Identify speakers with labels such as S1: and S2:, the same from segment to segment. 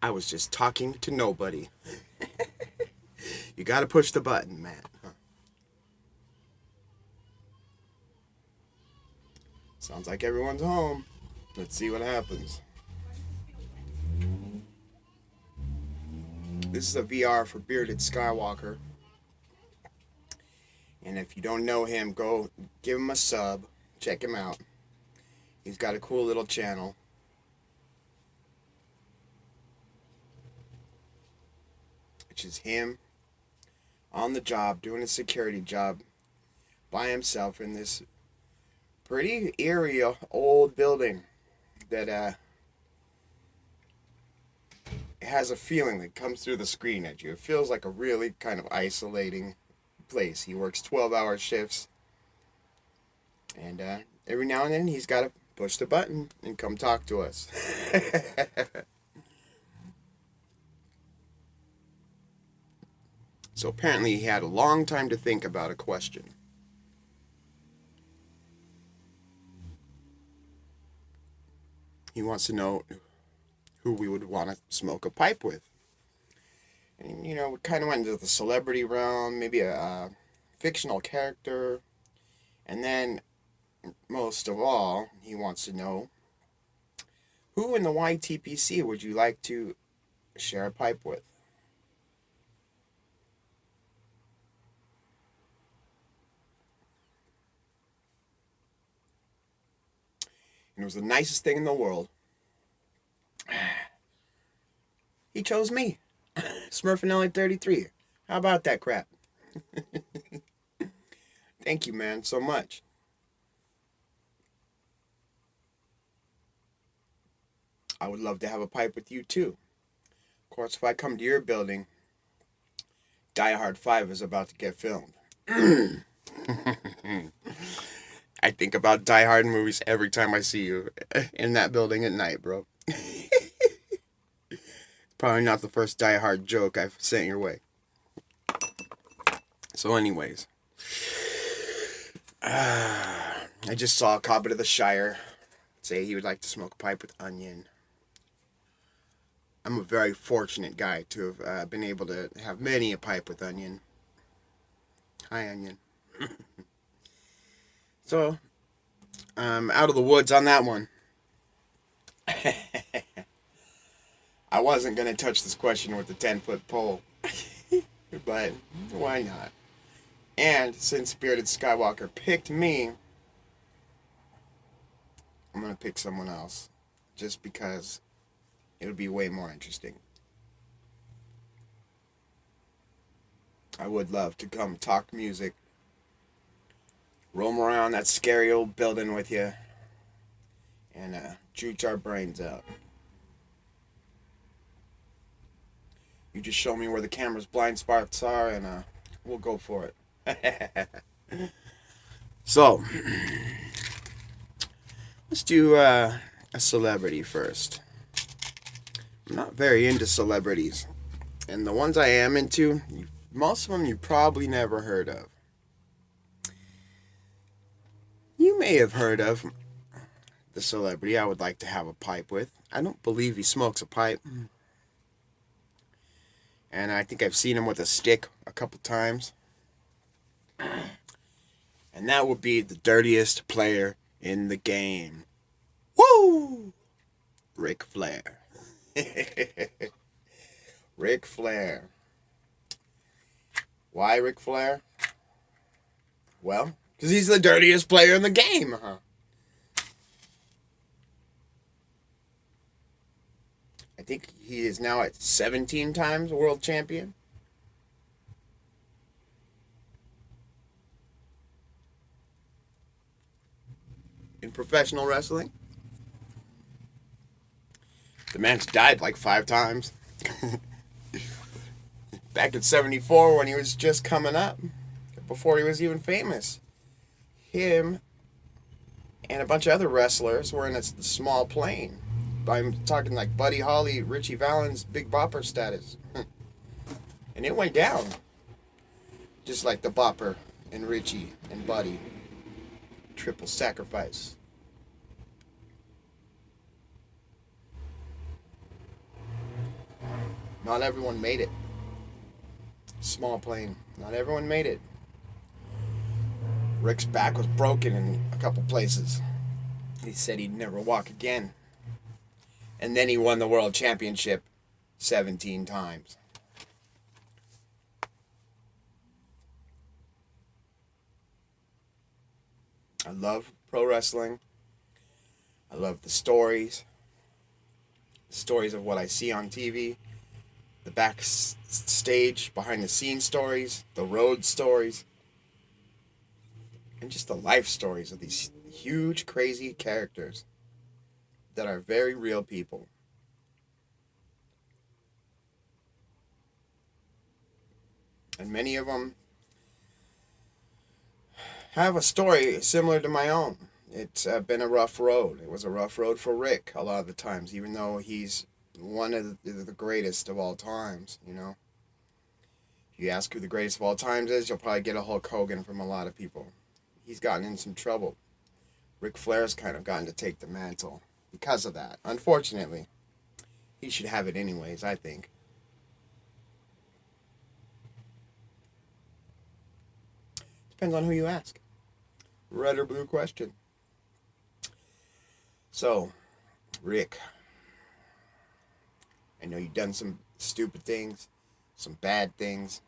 S1: I was just talking to nobody. You gotta push the button, man. Sounds like everyone's home. Let's see what happens. This is a VR for Bearded Skywalker. And if you don't know him, go give him a sub. Check him out. He's got a cool little channel. Which is him on the job, doing a security job by himself in this pretty eerie old building that has a feeling that comes through the screen at you. It feels like a really kind of isolating place. He works 12-hour shifts, and every now and then he's got to push the button and come talk to us. So apparently he had a long time to think about a question. He wants to know who we would want to smoke a pipe with. And, you know, we kind of went into the celebrity realm, maybe a fictional character. And then, most of all, he wants to know, who in the YTPC would you like to share a pipe with? And it was the nicest thing in the world. He chose me. Smurfinelli 33. How about that crap? Thank you, man, so much. I would love to have a pipe with you, too. Of course, if I come to your building, Die Hard 5 is about to get filmed. I think about Die Hard movies every time I see you in that building at night, bro. Probably not the first Die Hard joke I've sent your way. So anyways. I just saw a Cobbett of the Shire say he would like to smoke a pipe with Onion. I'm a very fortunate guy to have been able to have many a pipe with Onion. Hi, Onion. So, out of the woods on that one. I wasn't going to touch this question with the 10-foot pole. But, why not? And, since Bearded Skywalker picked me, I'm going to pick someone else. Just because it would be way more interesting. I would love to come talk music, roam around that scary old building with you, and juke our brains out. You just show me where the camera's blind spots are, and we'll go for it. So, let's do a celebrity first. I'm not very into celebrities, and the ones I am into, most of them you probably never heard of. You may have heard of the celebrity I would like to have a pipe with. I don't believe he smokes a pipe. And I think I've seen him with a stick a couple times. And that would be the dirtiest player in the game. Woo! Ric Flair. Ric Flair. Why Ric Flair? Well, because he's the dirtiest player in the game, huh? I think he is now at 17 times world champion. In professional wrestling. The man's died like 5 times. Back in 74 when he was just coming up. Before he was even famous. Him and a bunch of other wrestlers were in a small plane. I'm talking like Buddy Holly, Richie Valens, Big Bopper status. And it went down. Just like the Bopper and Richie and Buddy. Triple sacrifice. Not everyone made it. Small plane. Not everyone made it. Rick's back was broken in a couple places. He said he'd never walk again. And then he won the world championship 17 times. I love pro wrestling. I love the stories. The stories of what I see on TV. The backstage, behind the scenes stories. The road stories. And just the life stories of these huge, crazy characters that are very real people. And many of them have a story similar to my own. It's been a rough road. It was a rough road for Rick a lot of the times, even though he's one of the greatest of all times, you know. If you ask who the greatest of all times is, you'll probably get a Hulk Hogan from a lot of people. He's gotten in some trouble. Ric Flair's kind of gotten to take the mantle because of that. Unfortunately, he should have it anyways, I think. Depends on who you ask. Red or blue question. So, Rick, I know you've done some stupid things, some bad things,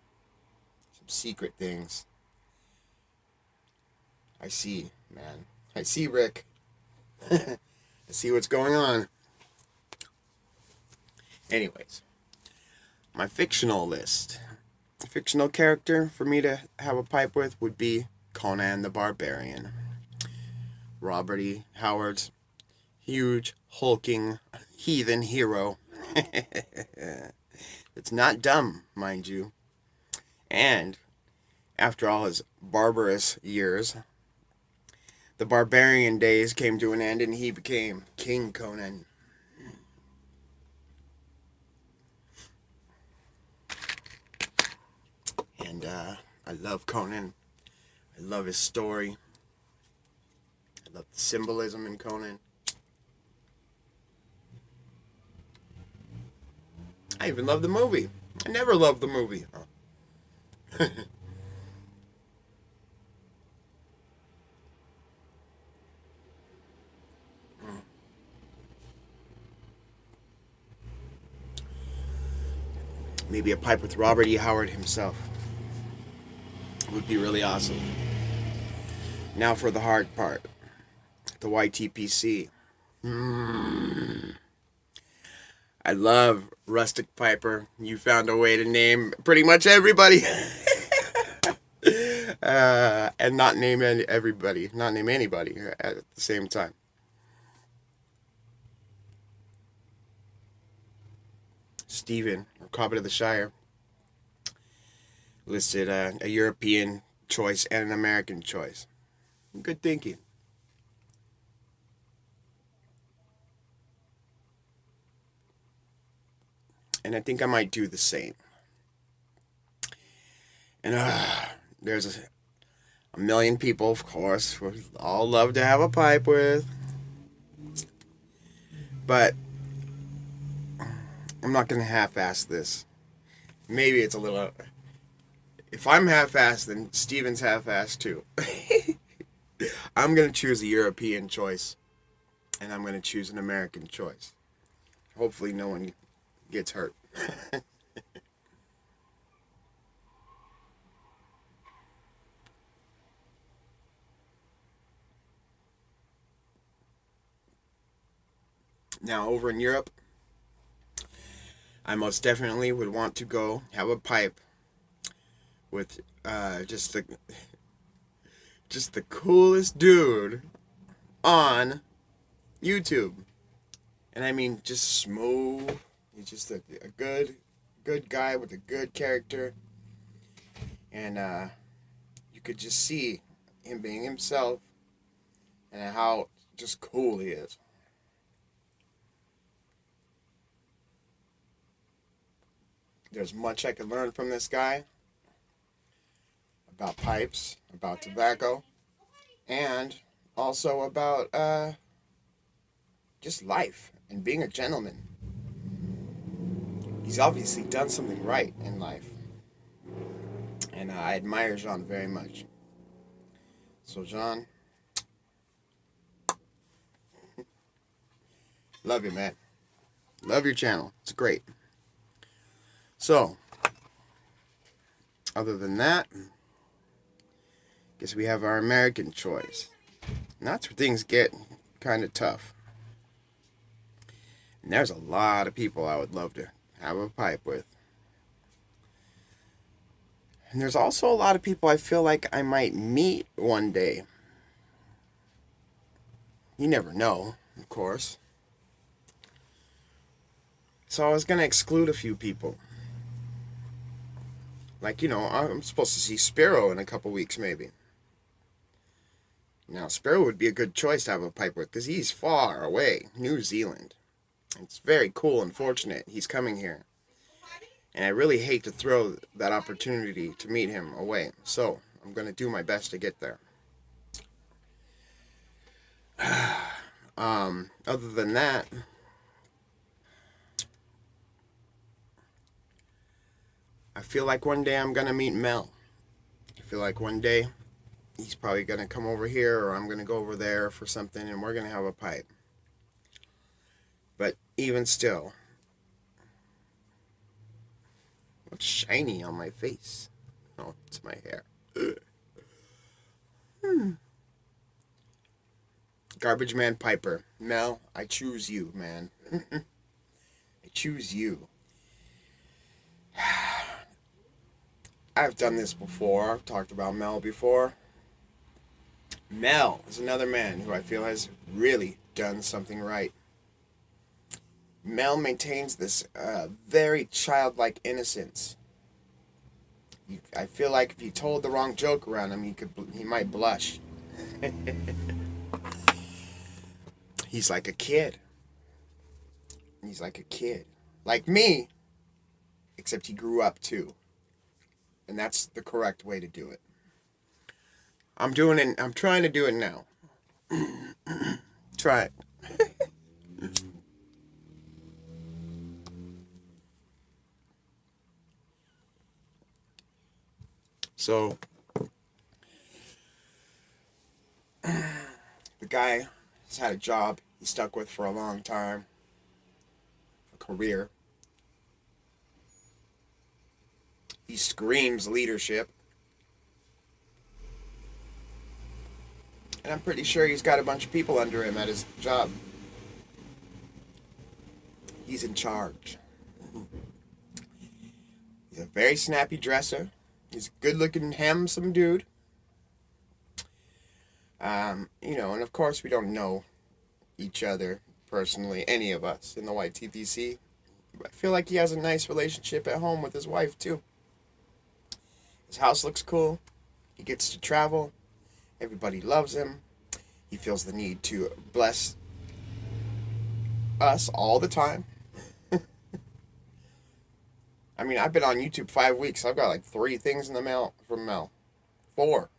S1: some secret things. I see, man. I see, Rick. I see what's going on. Anyways, my fictional list. A fictional character for me to have a pipe with would be Conan the Barbarian. Robert E. Howard's huge, hulking, heathen hero. It's not dumb, mind you. And after all his barbarous years, the barbarian days came to an end and he became King Conan. And I love Conan. I love his story. I love the symbolism in Conan. I even love the movie. I never loved the movie. Oh. Maybe a pipe with Robert E. Howard himself would be really awesome. Now for the hard part. The YTPC. I love Rustic Piper. You found a way to name pretty much everybody. And not name everybody. Not name anybody at the same time. Stephen, or Cobbett of the Shire, listed a European choice and an American choice. Good thinking. And I think I might do the same. And there's a million people, of course, we all love to have a pipe with. But I'm not going to half-ass this. Maybe it's a little... If I'm half-assed, then Steven's half-assed too. I'm going to choose a European choice. And I'm going to choose an American choice. Hopefully no one gets hurt. Now, over in Europe, I most definitely would want to go have a pipe with just the coolest dude on YouTube. And I mean just smooth. He's just a good guy with a good character. And you could just see him being himself and how just cool he is. There's much I could learn from this guy about pipes, about tobacco, and also about just life and being a gentleman. He's obviously done something right in life. And I admire Jean very much. So, Jean, love you, man. Love your channel. It's great. So, other than that, guess we have our American choice. And that's where things get kind of tough. And there's a lot of people I would love to have a pipe with. And there's also a lot of people I feel like I might meet one day. You never know, of course. So I was going to exclude a few people. Like, I'm supposed to see Sparrow in a couple weeks, maybe. Now, Sparrow would be a good choice to have a pipe with, because he's far away, New Zealand. It's very cool and fortunate he's coming here. And I really hate to throw that opportunity to meet him away. So, I'm going to do my best to get there. Other than that, I feel like one day I'm going to meet Mel. I feel like one day he's probably going to come over here, or I'm going to go over there for something, and we're going to have a pipe. But even still, what's shiny on my face? Oh, it's my hair. Garbage Man Piper. Mel, I choose you, man. I choose you. I've done this before. I've talked about Mel before. Mel is another man who I feel has really done something right. Mel maintains this very childlike innocence. I feel like if you told the wrong joke around him, he might blush. He's like a kid. He's like a kid. Like me, except he grew up too. And that's the correct way to do it. I'm trying to do it now. Try it. So, the guy has had a job he stuck with for a long time, a career. He screams leadership. And I'm pretty sure he's got a bunch of people under him at his job. He's in charge. He's a very snappy dresser. He's a good-looking, handsome dude. And of course we don't know each other personally, any of us in the YTPC. But I feel like he has a nice relationship at home with his wife, too. His house looks cool. He gets to travel. Everybody loves him. He feels the need to bless us all the time. I mean, I've been on YouTube 5 weeks. I've got like 3 things in the mail from Mel. 4.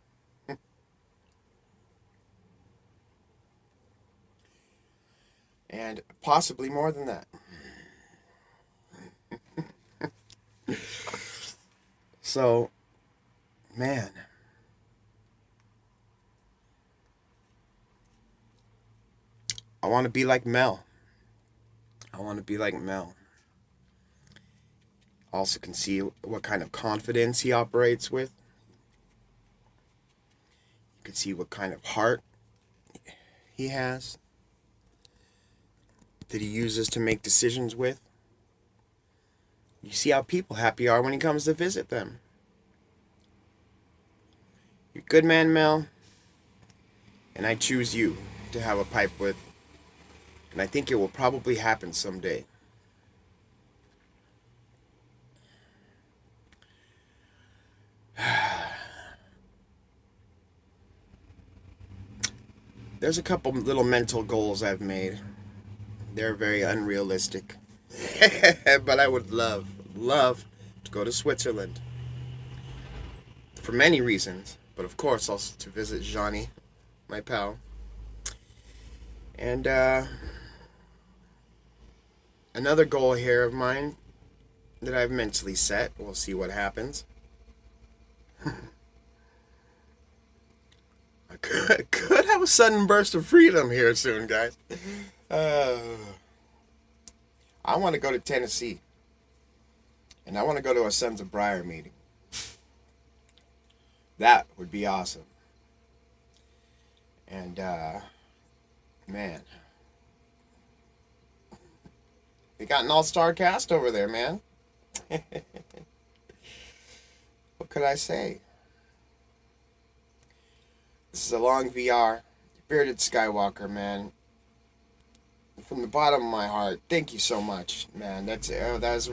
S1: And possibly more than that. So, man. I want to be like Mel. I want to be like Mel. Also can see what kind of confidence he operates with. You can see what kind of heart he has, that he uses to make decisions with. You see how people happy are when he comes to visit them. You're a good man, Mel, and I choose you to have a pipe with. And I think it will probably happen someday. There's a couple little mental goals I've made. They're very unrealistic. But I would love to go to Switzerland. For many reasons. But of course also to visit Johnny, my pal. And another goal here of mine that I've mentally set. We'll see what happens. I could have a sudden burst of freedom here soon, guys. Uh, I want to go to Tennessee. And I want to go to a Sons of Briar meeting. That would be awesome. And, man. They got an all-star cast over there, man. What could I say? This is a long VR. Bearded Skywalker, man. From the bottom of my heart, thank you so much, man. That was...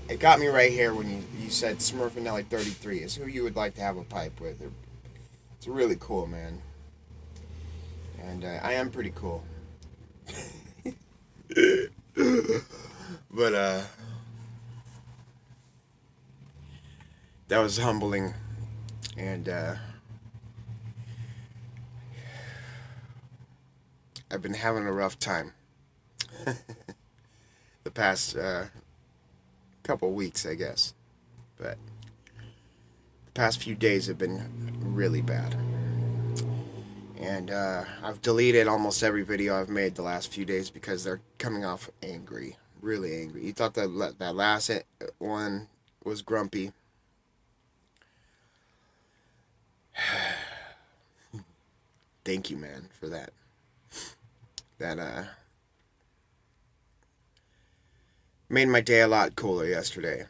S1: It got me right here when you said Smurfinelli 33 is who you would like to have a pipe with. It's really cool, man. And I am pretty cool. But that was humbling. And I've been having a rough time. The past couple weeks, I guess. But the past few days have been really bad. And I've deleted almost every video I've made the last few days because they're coming off angry. Really angry. You thought that last one was grumpy. Thank you, man, for that. That made my day a lot cooler yesterday.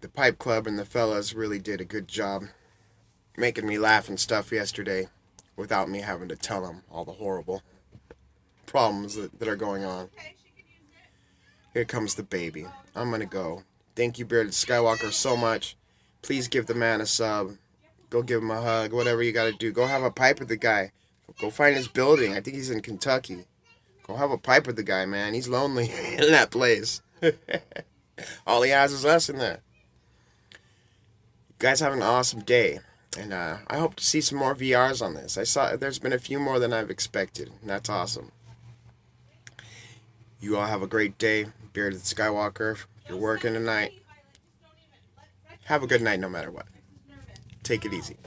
S1: The Pipe Club and the fellas really did a good job making me laugh and stuff yesterday without me having to tell them all the horrible problems that are going on. Here comes the baby. I'm gonna go. Thank you, Bearded Skywalker, so much. Please give the man a sub. Go give him a hug. Whatever you gotta do. Go have a pipe with the guy. Go find his building. I think he's in Kentucky. Go have a pipe with the guy, man. He's lonely in that place. All he has is us in there. You guys have an awesome day. And I hope to see some more VRs on this. I saw there's been a few more than I've expected. And that's awesome. You all have a great day. Bearded Skywalker. If you're working tonight, have a good night no matter what. Take it easy.